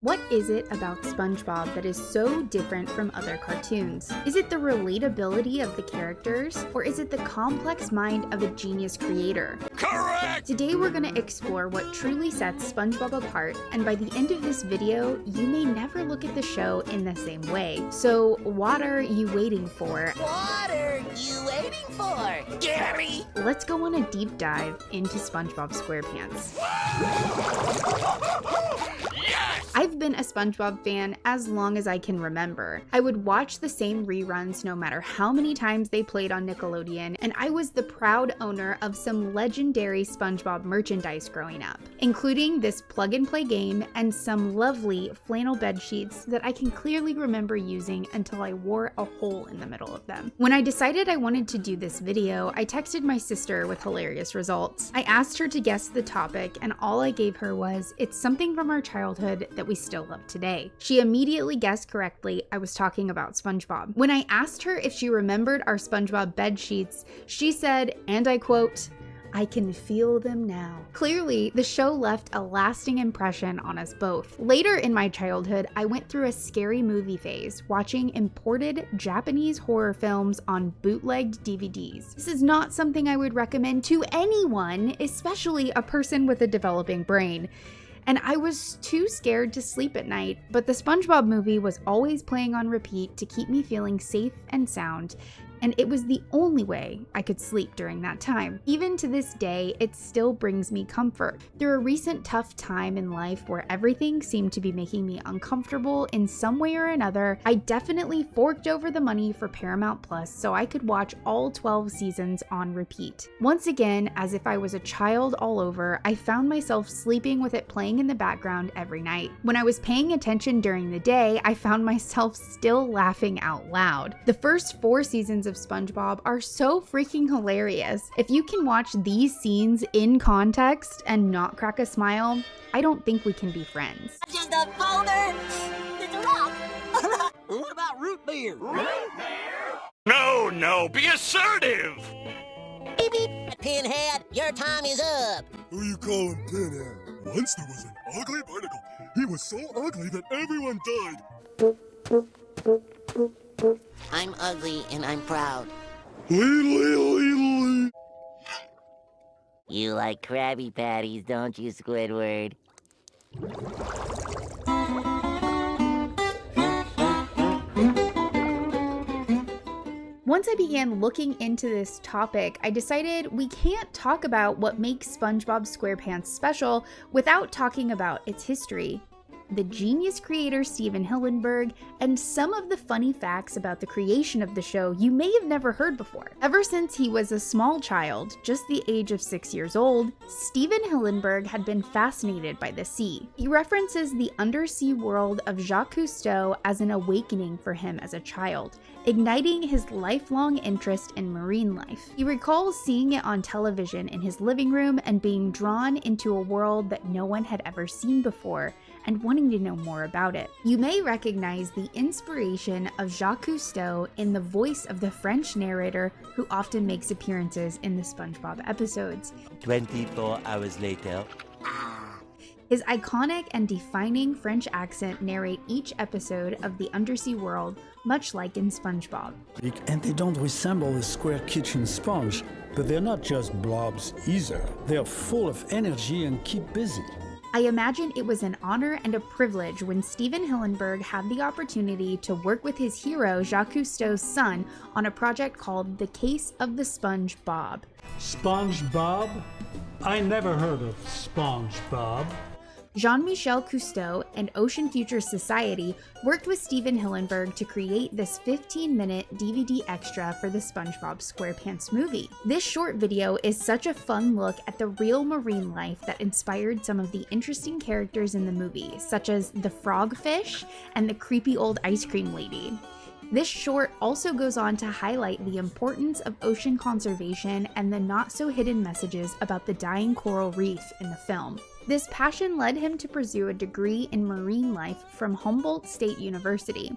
What is it about SpongeBob that is so different from other cartoons? Is it the relatability of the characters, or is it the complex mind of a genius creator? Correct! Today we're going to explore what truly sets SpongeBob apart, and by the end of this video, you may never look at the show in the same way. So what are you waiting for? What are you waiting for, Gary? Let's go on a deep dive into SpongeBob SquarePants. Yes! I've been a SpongeBob fan as long as I can remember. I would watch the same reruns no matter how many times they played on Nickelodeon, and I was the proud owner of some legendary SpongeBob merchandise growing up, including this plug-and-play game and some lovely flannel bed sheets that I can clearly remember using until I wore a hole in the middle of them. When I decided I wanted to do this video, I texted my sister with hilarious results. I asked her to guess the topic, and all I gave her was, "It's something from our childhood that we still love today." She immediately guessed correctly I was talking about SpongeBob. When I asked her if she remembered our SpongeBob bed sheets, she said, and I quote, "I can feel them now." Clearly, the show left a lasting impression on us both. Later in my childhood, I went through a scary movie phase, watching imported Japanese horror films on bootlegged DVDs. This is not something I would recommend to anyone, especially a person with a developing brain. And I was too scared to sleep at night, but the SpongeBob movie was always playing on repeat to keep me feeling safe and sound, and it was the only way I could sleep during that time. Even to this day, it still brings me comfort. Through a recent tough time in life where everything seemed to be making me uncomfortable in some way or another, I definitely forked over the money for Paramount Plus so I could watch all 12 seasons on repeat. Once again, as if I was a child all over, I found myself sleeping with it playing in the background every night. When I was paying attention during the day, I found myself still laughing out loud. The first 4 seasons of SpongeBob are so freaking hilarious. If you can watch these scenes in context and not crack a smile, I don't think we can be friends. Just a folder. It's a rock. What about root beer? No, be assertive! Beep, beep. Pinhead, your time is up. Who you calling Pinhead? Once there was an ugly barnacle. He was so ugly that everyone died. I'm ugly and I'm proud. Lee. You like Krabby Patties, don't you, Squidward? Once I began looking into this topic, I decided we can't talk about what makes SpongeBob SquarePants special without talking about its history, the genius creator Stephen Hillenberg, and some of the funny facts about the creation of the show you may have never heard before. Ever since he was a small child, just the age of 6 years old, Stephen Hillenberg had been fascinated by the sea. He references the undersea world of Jacques Cousteau as an awakening for him as a child, igniting his lifelong interest in marine life. He recalls seeing it on television in his living room and being drawn into a world that no one had ever seen before, and wanting to know more about it. You may recognize the inspiration of Jacques Cousteau in the voice of the French narrator who often makes appearances in the SpongeBob episodes. 24 hours later. His iconic and defining French accent narrate each episode of the undersea world, much like in SpongeBob. And they don't resemble a square kitchen sponge, but they're not just blobs either. They're full of energy and keep busy. I imagine it was an honor and a privilege when Stephen Hillenberg had the opportunity to work with his hero Jacques Cousteau's son on a project called The Case of the SpongeBob. SpongeBob? I never heard of SpongeBob. Jean-Michel Cousteau and Ocean Future Society worked with Stephen Hillenberg to create this 15-minute DVD extra for the SpongeBob SquarePants movie. This short video is such a fun look at the real marine life that inspired some of the interesting characters in the movie, such as the frogfish and the creepy old ice cream lady. This short also goes on to highlight the importance of ocean conservation and the not-so-hidden messages about the dying coral reef in the film. This passion led him to pursue a degree in marine life from Humboldt State University.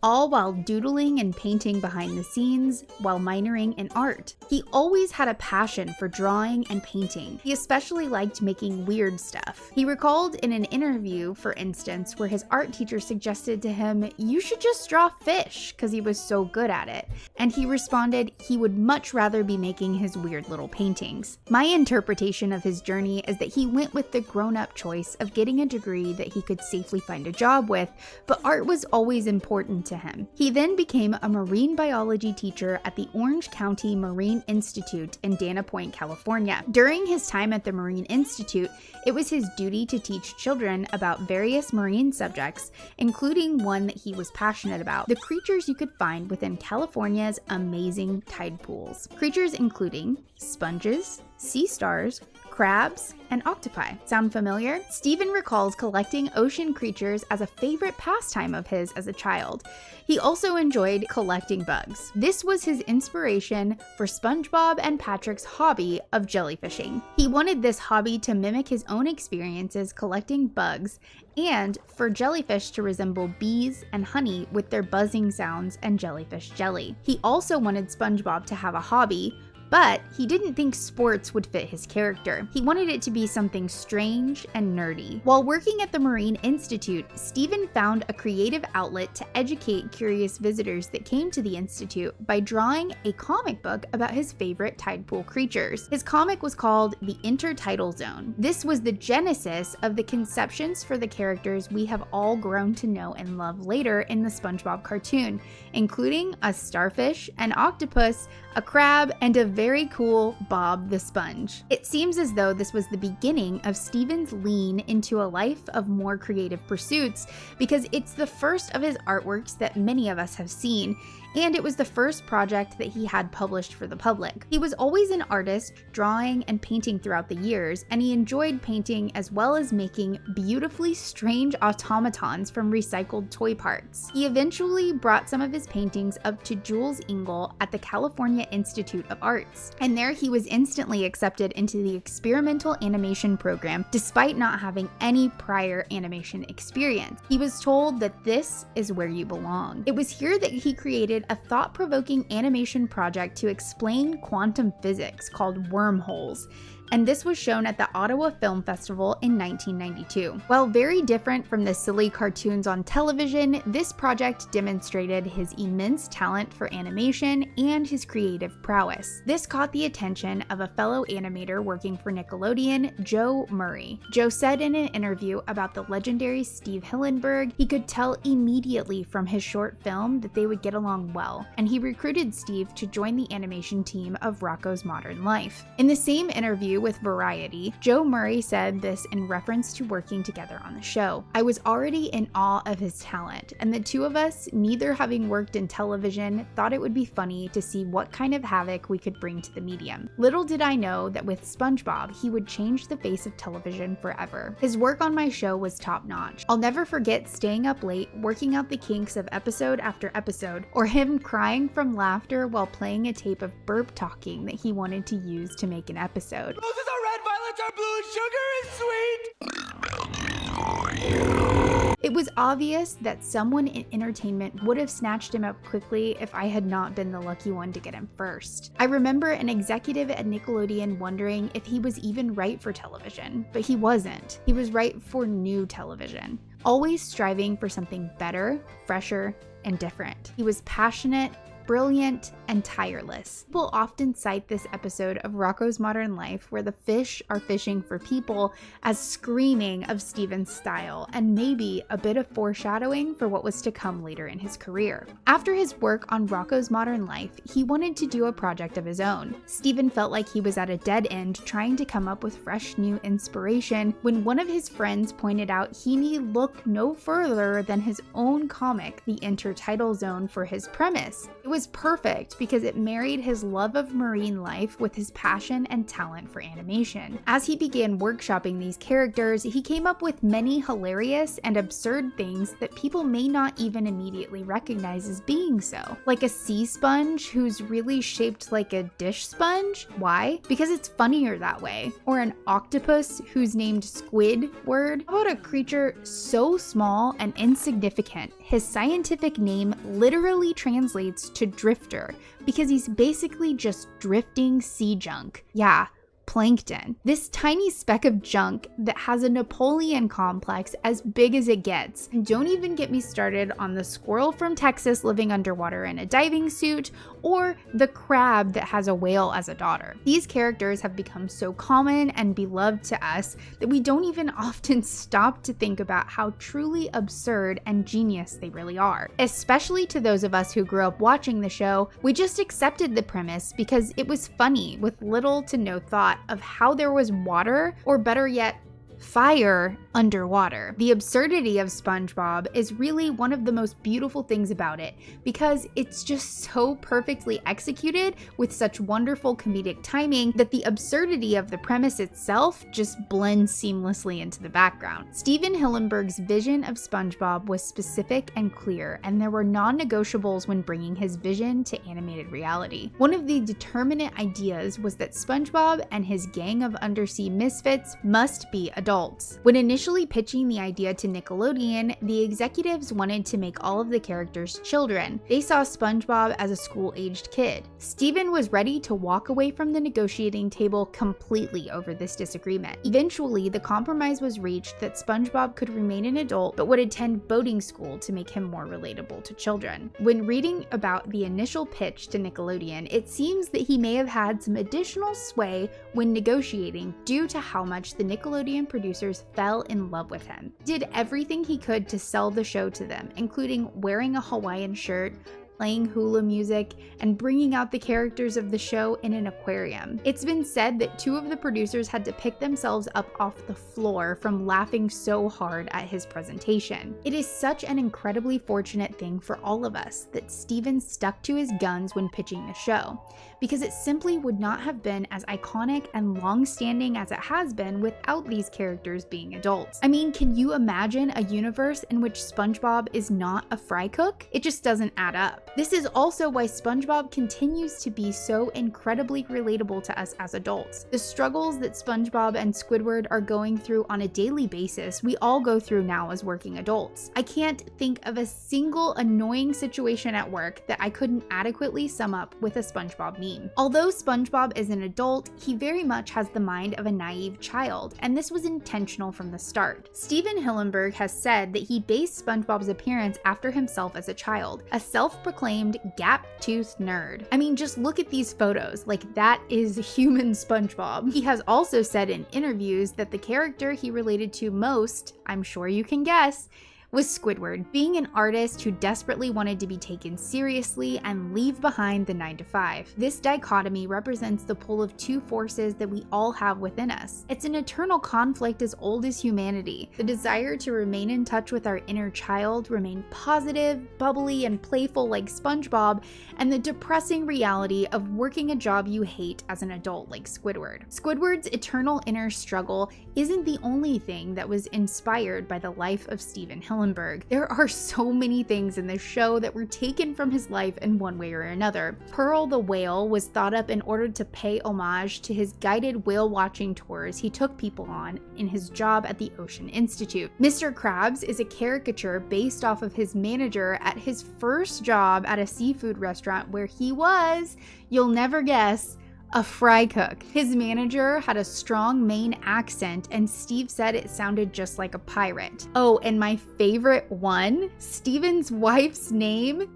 all while doodling and painting behind the scenes while minoring in art. He always had a passion for drawing and painting. He especially liked making weird stuff. He recalled in an interview, for instance, where his art teacher suggested to him, "You should just draw fish," because he was so good at it. And he responded he would much rather be making his weird little paintings. My interpretation of his journey is that he went with the grown-up choice of getting a degree that he could safely find a job with, but art was always important to him. He then became a marine biology teacher at the Orange County Marine Institute in Dana Point, California. During his time at the Marine Institute, it was his duty to teach children about various marine subjects, including one that he was passionate about: the creatures you could find within California's amazing tide pools. Creatures including sponges, sea stars, crabs, and octopi. Sound familiar? Stephen recalls collecting ocean creatures as a favorite pastime of his as a child. He also enjoyed collecting bugs. This was his inspiration for SpongeBob and Patrick's hobby of jellyfishing. He wanted this hobby to mimic his own experiences collecting bugs and for jellyfish to resemble bees and honey with their buzzing sounds and jellyfish jelly. He also wanted SpongeBob to have a hobby, but he didn't think sports would fit his character. He wanted it to be something strange and nerdy. While working at the Marine Institute, Stephen found a creative outlet to educate curious visitors that came to the Institute by drawing a comic book about his favorite tide pool creatures. His comic was called The Intertidal Zone. This was the genesis of the conceptions for the characters we have all grown to know and love later in the SpongeBob cartoon, including a starfish, an octopus, a crab, and a very cool Bob the Sponge. It seems as though this was the beginning of Stephen's lean into a life of more creative pursuits, because it's the first of his artworks that many of us have seen, and it was the first project that he had published for the public. He was always an artist, drawing and painting throughout the years, and he enjoyed painting as well as making beautifully strange automatons from recycled toy parts. He eventually brought some of his paintings up to Jules Engel at the California Institute of Arts, and there he was instantly accepted into the experimental animation program despite not having any prior animation experience. He was told that this is where you belong. It was here that he created a thought-provoking animation project to explain quantum physics called Wormholes, and this was shown at the Ottawa Film Festival in 1992. While very different from the silly cartoons on television, this project demonstrated his immense talent for animation and his creative prowess. This caught the attention of a fellow animator working for Nickelodeon, Joe Murray. Joe said in an interview about the legendary Steve Hillenberg, he could tell immediately from his short film that they would get along well, and he recruited Steve to join the animation team of Rocko's Modern Life. In the same interview with Variety, Joe Murray said this in reference to working together on the show: "I was already in awe of his talent, and the two of us, neither having worked in television, thought it would be funny to see what kind of havoc we could bring to the medium. Little did I know that with SpongeBob, he would change the face of television forever. His work on my show was top-notch. I'll never forget staying up late, working out the kinks of episode after episode, or him crying from laughter while playing a tape of burp talking that he wanted to use to make an episode. Roses are red, violets are blue, and sugar is sweet. It was obvious that someone in entertainment would have snatched him up quickly if I had not been the lucky one to get him first. I remember an executive at Nickelodeon wondering if he was even right for television, but he wasn't. He was right for new television, always striving for something better, fresher, and different. He was passionate, brilliant, and tireless. People often cite this episode of Rocko's Modern Life where the fish are fishing for people as screaming of Stephen's style, and maybe a bit of foreshadowing for what was to come later in his career. After his work on Rocko's Modern Life, he wanted to do a project of his own. Stephen felt like he was at a dead end trying to come up with fresh new inspiration when one of his friends pointed out he need look no further than his own comic, The Intertidal Zone, for his premise. It was was perfect because it married his love of marine life with his passion and talent for animation. As he began workshopping these characters, he came up with many hilarious and absurd things that people may not even immediately recognize as being so. Like a sea sponge who's really shaped like a dish sponge. Why? Because it's funnier that way. Or an octopus who's named Squidward. How about a creature so small and insignificant, his scientific name literally translates to drifter because he's basically just drifting sea junk. Yeah, Plankton. This tiny speck of junk that has a Napoleon complex as big as it gets. And don't even get me started on the squirrel from Texas living underwater in a diving suit, or the crab that has a whale as a daughter. These characters have become so common and beloved to us that we don't even often stop to think about how truly absurd and genius they really are. Especially to those of us who grew up watching the show, we just accepted the premise because it was funny with little to no thought of how there was water, or better yet, fire underwater. The absurdity of SpongeBob is really one of the most beautiful things about it because it's just so perfectly executed with such wonderful comedic timing that the absurdity of the premise itself just blends seamlessly into the background. Stephen Hillenberg's vision of SpongeBob was specific and clear, and there were non-negotiables when bringing his vision to animated reality. One of the determinant ideas was that SpongeBob and his gang of undersea misfits must be adults. When initially pitching the idea to Nickelodeon, the executives wanted to make all of the characters children. They saw SpongeBob as a school-aged kid. Steven was ready to walk away from the negotiating table completely over this disagreement. Eventually, the compromise was reached that SpongeBob could remain an adult but would attend boating school to make him more relatable to children. When reading about the initial pitch to Nickelodeon, it seems that he may have had some additional sway when negotiating due to how much the Nickelodeon producers fell in love with him. He did everything he could to sell the show to them, including wearing a Hawaiian shirt, playing hula music, and bringing out the characters of the show in an aquarium. It's been said that two of the producers had to pick themselves up off the floor from laughing so hard at his presentation. It is such an incredibly fortunate thing for all of us that Steven stuck to his guns when pitching the show, because it simply would not have been as iconic and long-standing as it has been without these characters being adults. I mean, can you imagine a universe in which SpongeBob is not a fry cook? It just doesn't add up. This is also why SpongeBob continues to be so incredibly relatable to us as adults. The struggles that SpongeBob and Squidward are going through on a daily basis, we all go through now as working adults. I can't think of a single annoying situation at work that I couldn't adequately sum up with a SpongeBob meme. Although SpongeBob is an adult, he very much has the mind of a naive child, and this was intentional from the start. Stephen Hillenberg has said that he based SpongeBob's appearance after himself as a child, a self-proclaimed gap-toothed nerd. I mean, just look at these photos, like that is human SpongeBob. He has also said in interviews that the character he related to most, I'm sure you can guess, was Squidward, being an artist who desperately wanted to be taken seriously and leave behind the 9-to-5. This dichotomy represents the pull of two forces that we all have within us. It's an eternal conflict as old as humanity. The desire to remain in touch with our inner child, remain positive, bubbly, and playful like SpongeBob, and the depressing reality of working a job you hate as an adult like Squidward. Squidward's eternal inner struggle isn't the only thing that was inspired by the life of Stephen Hillenberg. There are so many things in this show that were taken from his life in one way or another. Pearl the whale was thought up in order to pay homage to his guided whale watching tours he took people on in his job at the Ocean Institute. Mr. Krabs is a caricature based off of his manager at his first job at a seafood restaurant where he was, you'll never guess, a fry cook. His manager had a strong Maine accent, and Steve said it sounded just like a pirate. Oh, and my favorite one, Steven's wife's name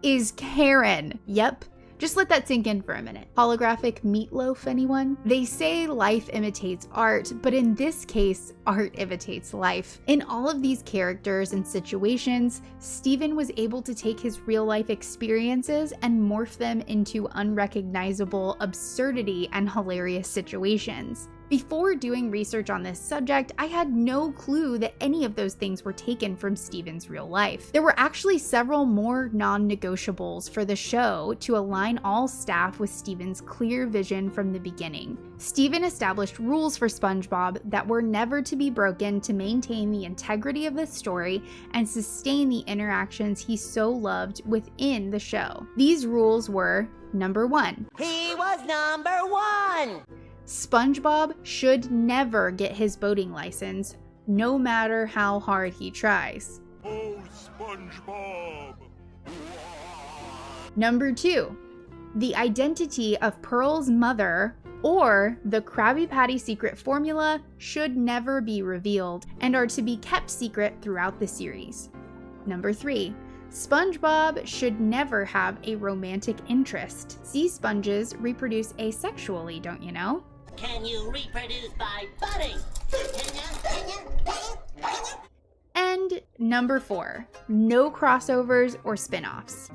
is Karen. Yep. Just let that sink in for a minute. Holographic meatloaf, anyone? They say life imitates art, but in this case, art imitates life. In all of these characters and situations, Stephen was able to take his real life experiences and morph them into unrecognizable absurdity and hilarious situations. Before doing research on this subject, I had no clue that any of those things were taken from Stephen's real life. There were actually several more non-negotiables for the show to align all staff with Stephen's clear vision from the beginning. Stephen established rules for SpongeBob that were never to be broken to maintain the integrity of the story and sustain the interactions he so loved within the show. These rules were: number 1. He was number 1! SpongeBob should never get his boating license, no matter how hard he tries. Oh, SpongeBob! Number 2. The identity of Pearl's mother or the Krabby Patty secret formula should never be revealed and are to be kept secret throughout the series. Number 3. SpongeBob should never have a romantic interest. Sea sponges reproduce asexually, don't you know? Can you reproduce by budding? And number 4, no crossovers or spin-offs.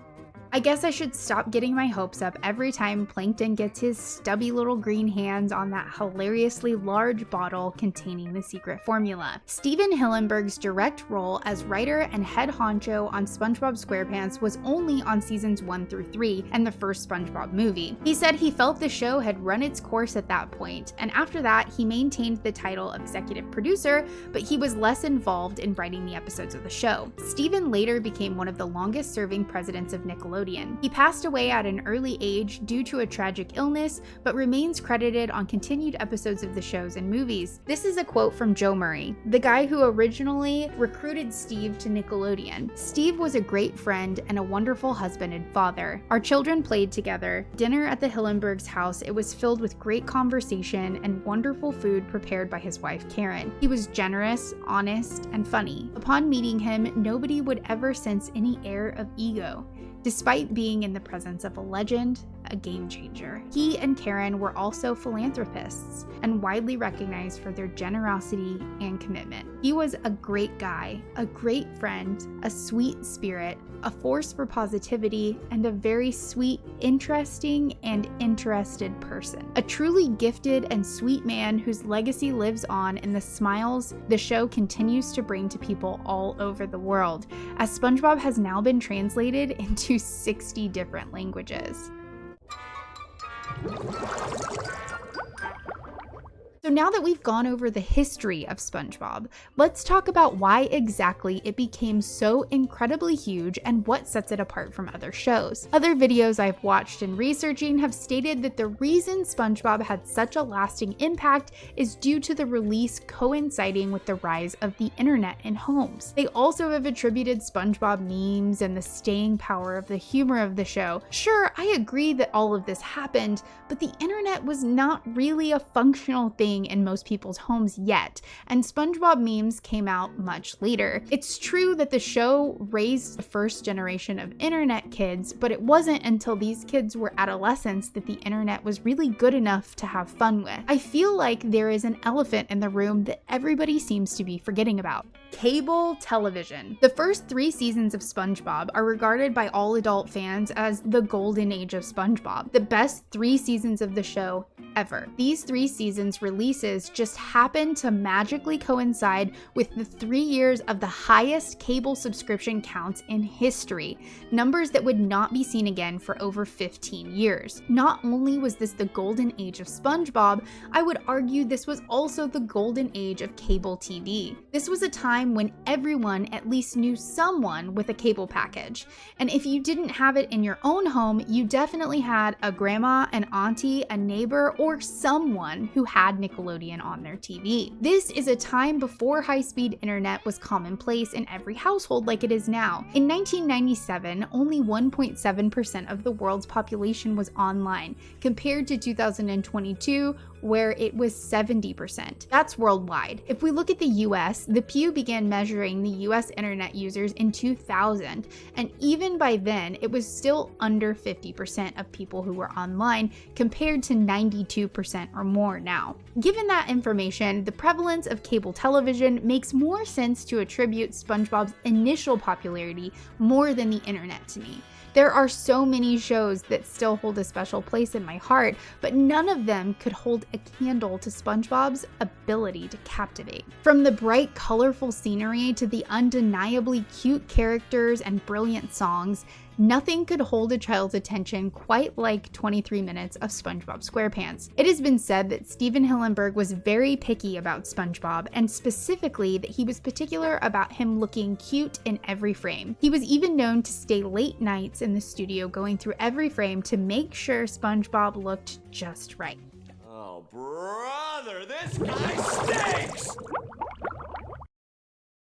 I guess I should stop getting my hopes up every time Plankton gets his stubby little green hands on that hilariously large bottle containing the secret formula. Stephen Hillenberg's direct role as writer and head honcho on SpongeBob SquarePants was only on seasons 1 through 3 and the first SpongeBob movie. He said he felt the show had run its course at that point, and after that he maintained the title of executive producer, but he was less involved in writing the episodes of the show. Stephen later became one of the longest serving presidents of Nickelodeon. He passed away at an early age due to a tragic illness, but remains credited on continued episodes of the shows and movies. This is a quote from Joe Murray, the guy who originally recruited Steve to Nickelodeon. "Steve was a great friend and a wonderful husband and father. Our children played together. Dinner at the Hillenberg's house, it was filled with great conversation and wonderful food prepared by his wife Karen. He was generous, honest, and funny. Upon meeting him, nobody would ever sense any air of ego. Despite being in the presence of a legend, a game changer. He and Karen were also philanthropists and widely recognized for their generosity and commitment. He was a great guy, a great friend, a sweet spirit, a force for positivity, and a very sweet, interesting, and interested person. A truly gifted and sweet man whose legacy lives on in the smiles the show continues to bring to people all over the world, as SpongeBob has now been translated into 60 different languages." So now that we've gone over the history of SpongeBob, let's talk about why exactly it became so incredibly huge and what sets it apart from other shows. Other videos I've watched and researching have stated that the reason SpongeBob had such a lasting impact is due to the release coinciding with the rise of the internet in homes. They also have attributed SpongeBob memes and the staying power of the humor of the show. Sure, I agree that all of this happened, but the internet was not really a functional thing in most people's homes yet, and SpongeBob memes came out much later. It's true that the show raised the first generation of internet kids, but it wasn't until these kids were adolescents that the internet was really good enough to have fun with. I feel like there is an elephant in the room that everybody seems to be forgetting about. Cable television. The first 3 seasons of SpongeBob are regarded by all adult fans as the golden age of SpongeBob, the best 3 seasons of the show ever. These 3 seasons releases just happened to magically coincide with the 3 years of the highest cable subscription counts in history, numbers that would not be seen again for over 15 years. Not only was this the golden age of SpongeBob, I would argue this was also the golden age of cable TV. This was a time when everyone at least knew someone with a cable package, and if you didn't have it in your own home, you definitely had a grandma, an auntie, a neighbor, or someone who had Nickelodeon on their TV. This is a time before high-speed internet was commonplace in every household like it is now. In 1997, only 1.7% of the world's population was online, compared to 2022, where it was 70%. That's worldwide. If we look at the US, the Pew began measuring the US internet users in 2000, and even by then, it was still under 50% of people who were online, compared to 92% or more now. Given that information, the prevalence of cable television makes more sense to attribute SpongeBob's initial popularity more than the internet to me. There are so many shows that still hold a special place in my heart, but none of them could hold a candle to SpongeBob's ability to captivate. From the bright, colorful scenery to the undeniably cute characters and brilliant songs, nothing could hold a child's attention quite like 23 minutes of SpongeBob SquarePants. It has been said that Stephen Hillenberg was very picky about SpongeBob, and specifically that he was particular about him looking cute in every frame. He was even known to stay late nights in the studio going through every frame to make sure SpongeBob looked just right. Oh, brother, this guy stinks!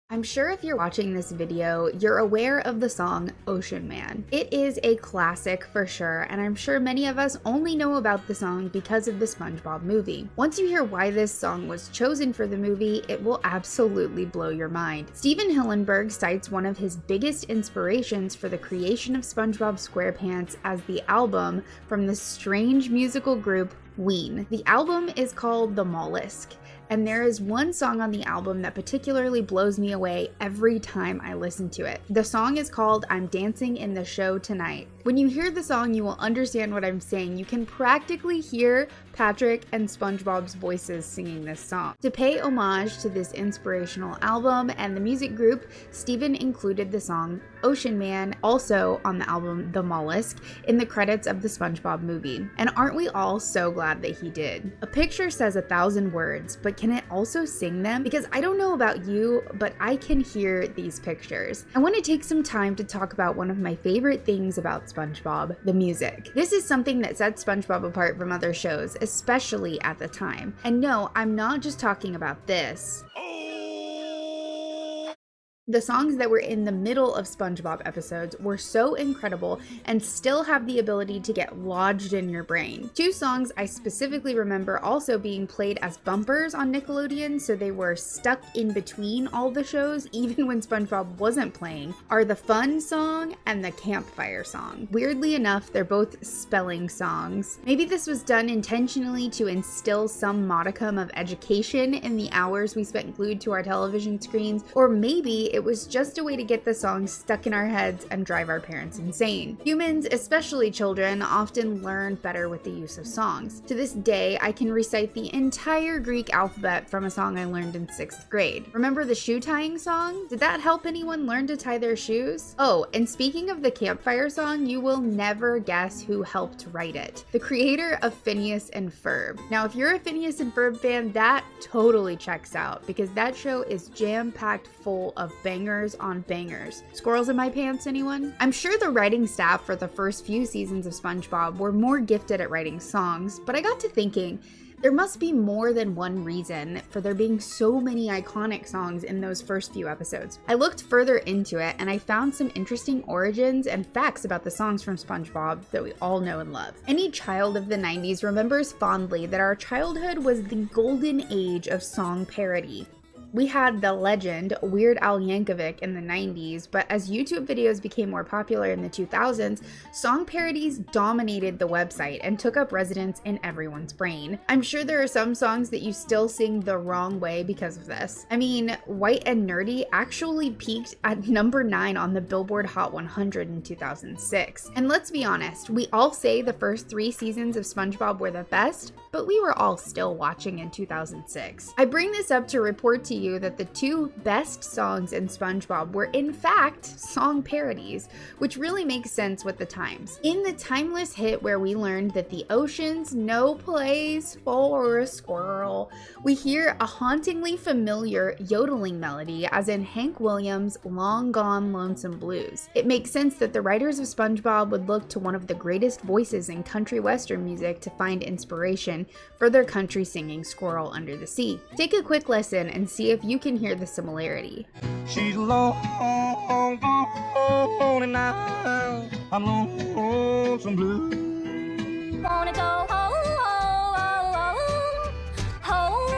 I'm sure if you're watching this video, you're aware of the song Ocean Man. It is a classic for sure, and I'm sure many of us only know about the song because of the SpongeBob movie. Once you hear why this song was chosen for the movie, it will absolutely blow your mind. Stephen Hillenberg cites one of his biggest inspirations for the creation of SpongeBob SquarePants as the album from the strange musical group Ween. The album is called The Mollusk, and there is one song on the album that particularly blows me away every time I listen to it. The song is called I'm Dancing in the Show Tonight. When you hear the song, you will understand what I'm saying. You can practically hear Patrick and SpongeBob's voices singing this song. To pay homage to this inspirational album and the music group, Stephen included the song Ocean Man, also on the album The Mollusk, in the credits of the SpongeBob movie. And aren't we all so glad that he did? A picture says 1,000 words, but can it also sing them? Because I don't know about you, but I can hear these pictures. I want to take some time to talk about one of my favorite things about SpongeBob, the music. This is something that sets SpongeBob apart from other shows, especially at the time. And no, I'm not just talking about this. The songs that were in the middle of SpongeBob episodes were so incredible and still have the ability to get lodged in your brain. Two songs I specifically remember also being played as bumpers on Nickelodeon, so they were stuck in between all the shows, even when SpongeBob wasn't playing, are the Fun song and the Campfire song. Weirdly enough, they're both spelling songs. Maybe this was done intentionally to instill some modicum of education in the hours we spent glued to our television screens, or maybe it was just a way to get the songs stuck in our heads and drive our parents insane. Humans, especially children, often learn better with the use of songs. To this day, I can recite the entire Greek alphabet from a song I learned in 6th grade. Remember the shoe tying song? Did that help anyone learn to tie their shoes? Oh, and speaking of the Campfire song, you will never guess who helped write it. The creator of Phineas and Ferb. Now, if you're a Phineas and Ferb fan, that totally checks out, because that show is jam-packed full of bangers on bangers. Squirrels in my pants, anyone? I'm sure the writing staff for the first few seasons of SpongeBob were more gifted at writing songs, but I got to thinking, there must be more than one reason for there being so many iconic songs in those first few episodes. I looked further into it and I found some interesting origins and facts about the songs from SpongeBob that we all know and love. Any child of the 90s remembers fondly that our childhood was the golden age of song parody. We had the legend Weird Al Yankovic in the 90s, but as YouTube videos became more popular in the 2000s, song parodies dominated the website and took up residence in everyone's brain. I'm sure there are some songs that you still sing the wrong way because of this. I mean, White and Nerdy actually peaked at number 9 on the Billboard Hot 100 in 2006. And let's be honest, we all say the first 3 seasons of SpongeBob were the best, but we were all still watching in 2006. I bring this up to report to you that the 2 best songs in SpongeBob were in fact song parodies, which really makes sense with the times. In the timeless hit where we learned that the ocean's no place for a squirrel, we hear a hauntingly familiar yodeling melody as in Hank Williams' Long Gone Lonesome Blues. It makes sense that the writers of SpongeBob would look to one of the greatest voices in country western music to find inspiration for their country singing Squirrel Under the Sea. Take a quick listen and see if you can hear the similarity. She's long gone and I'm lonesome blue. Wanna go home, home,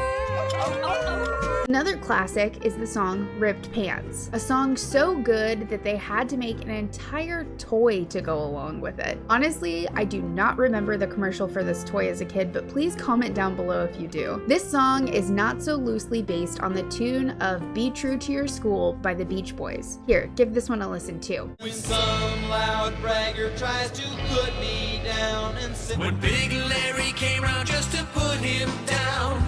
home. Another classic is the song Ripped Pants, a song so good that they had to make an entire toy to go along with it. Honestly, I do not remember the commercial for this toy as a kid, but please comment down below if you do. This song is not so loosely based on the tune of Be True to Your School by the Beach Boys. Here, give this one a listen too. When some loud bragger tries to put me down and say, when Big Larry came round just to put him down.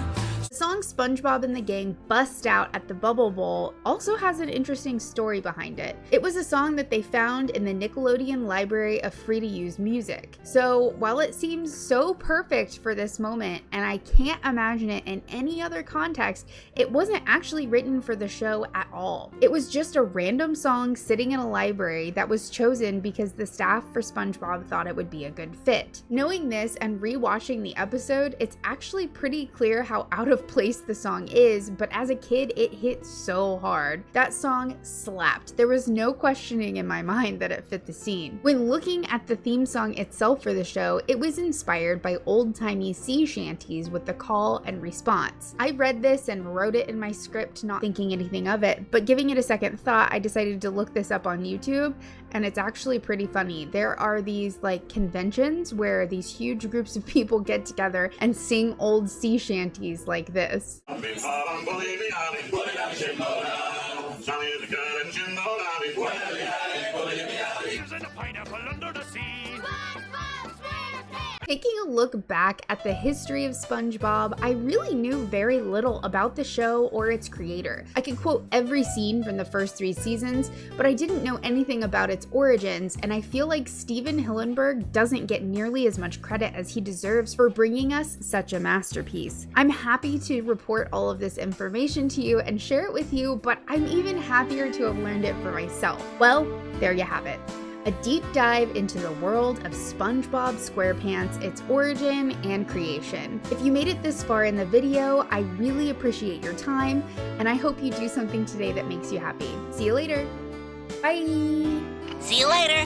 The song SpongeBob and the Gang Bust Out at the Bubble Bowl also has an interesting story behind it. It was a song that they found in the Nickelodeon library of free-to-use music. So while it seems so perfect for this moment, and I can't imagine it in any other context, it wasn't actually written for the show at all. It was just a random song sitting in a library that was chosen because the staff for SpongeBob thought it would be a good fit. Knowing this and rewatching the episode, it's actually pretty clear how out of place the song is, but as a kid it hit so hard. That song slapped. There was no questioning in my mind that it fit the scene. When looking at the theme song itself for the show, it was inspired by old-timey sea shanties with the call and response. I read this and wrote it in my script not thinking anything of it, but giving it a second thought, I decided to look this up on YouTube, and it's actually pretty funny. There are these like conventions where these huge groups of people get together and sing old sea shanties like this. Taking a look back at the history of SpongeBob, I really knew very little about the show or its creator. I could quote every scene from the first 3 seasons, but I didn't know anything about its origins, and I feel like Stephen Hillenberg doesn't get nearly as much credit as he deserves for bringing us such a masterpiece. I'm happy to report all of this information to you and share it with you, but I'm even happier to have learned it for myself. Well, there you have it. A deep dive into the world of SpongeBob SquarePants, its origin and creation. If you made it this far in the video, I really appreciate your time, and I hope you do something today that makes you happy. See you later. Bye! See you later.